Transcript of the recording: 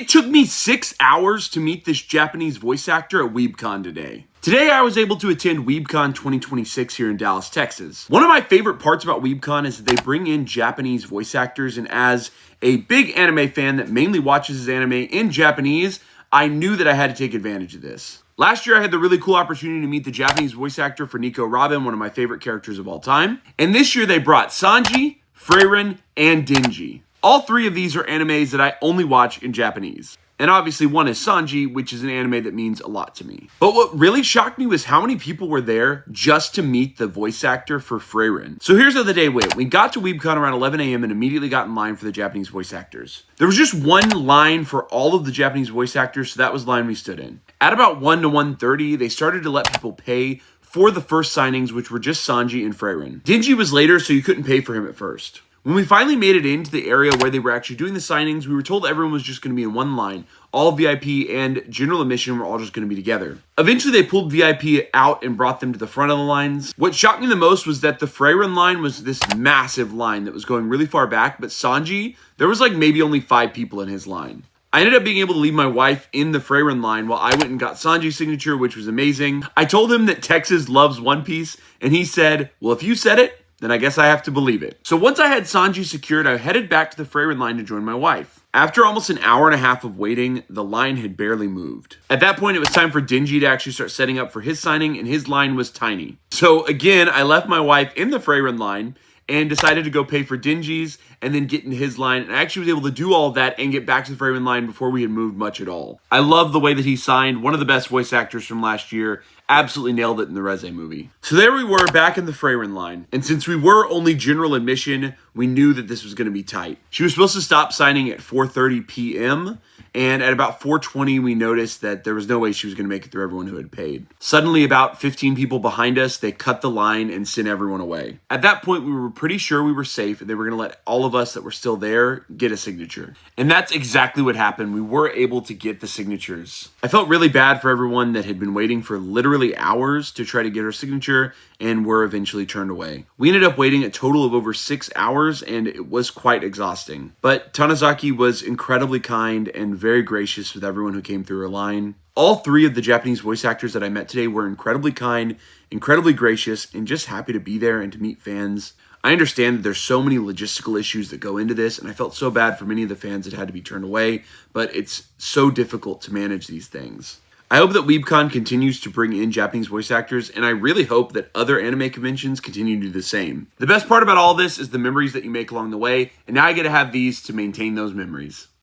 It took me 6 hours to meet this Japanese voice actor at WeebCon today. Today I was able to attend WeebCon 2026 here in Dallas, Texas. One of my favorite parts about WeebCon is that they bring in Japanese voice actors, and as a big anime fan that mainly watches his anime in Japanese, I knew that I had to take advantage of this. Last year I had the really cool opportunity to meet the Japanese voice actor for Nico Robin, one of my favorite characters of all time. And this year they brought Sanji, Frieren, and Denji. All three of these are animes that I only watch in Japanese. And obviously one is Sanji, which is an anime that means a lot to me. But what really shocked me was how many people were there just to meet the voice actor for Frieren. So here's how the day went. We got to WeebCon around 11 a.m. and immediately got in line for the Japanese voice actors. There was just one line for all of the Japanese voice actors, so that was the line we stood in. At about 1 to 1:30, they started to let people pay for the first signings, which were just Sanji and Frieren. Denji was later, so you couldn't pay for him at first. When we finally made it into the area where they were actually doing the signings, we were told everyone was just going to be in one line. All VIP and general admission were all just going to be together. Eventually, they pulled VIP out and brought them to the front of the lines. What shocked me the most was that the Frieren line was this massive line that was going really far back, but Sanji, there was like maybe only 5 people in his line. I ended up being able to leave my wife in the Frieren line while I went and got Sanji's signature, which was amazing. I told him that Texas loves One Piece, and he said, well, if you said it, then I guess I have to believe it. So once I had Sanji secured, I headed back to the Frieren line to join my wife. After almost an hour and a half of waiting, the line had barely moved. At that point, it was time for Denji to actually start setting up for his signing, and his line was tiny. So again, I left my wife in the Frieren line and decided to go pay for Denji's and then get into his line. And I actually was able to do all of that and get back to the Frieren line before we had moved much at all. I love the way that he signed. One of the best voice actors from last year. Absolutely nailed it in the Reze movie. So there we were back in the Frieren line. And since we were only general admission, we knew that this was going to be tight. She was supposed to stop signing at 4:30 p.m. And at about 4:20, we noticed that there was no way she was going to make it through everyone who had paid. Suddenly, about 15 people behind us, they cut the line and sent everyone away. At that point, we were pretty sure we were safe and they were going to let all of us that were still there get a signature. And that's exactly what happened. We were able to get the signatures. I felt really bad for everyone that had been waiting for literally hours to try to get her signature and were eventually turned away. We ended up waiting a total of over 6 hours and it was quite exhausting. But Tanizaki was incredibly kind and very gracious with everyone who came through her line. All three of the Japanese voice actors that I met today were incredibly kind, incredibly gracious, and just happy to be there and to meet fans. I understand that there's so many logistical issues that go into this, and I felt so bad for many of the fans that had to be turned away, but it's so difficult to manage these things. I hope that WeebCon continues to bring in Japanese voice actors, and I really hope that other anime conventions continue to do the same. The best part about all this is the memories that you make along the way, and now I get to have these to maintain those memories.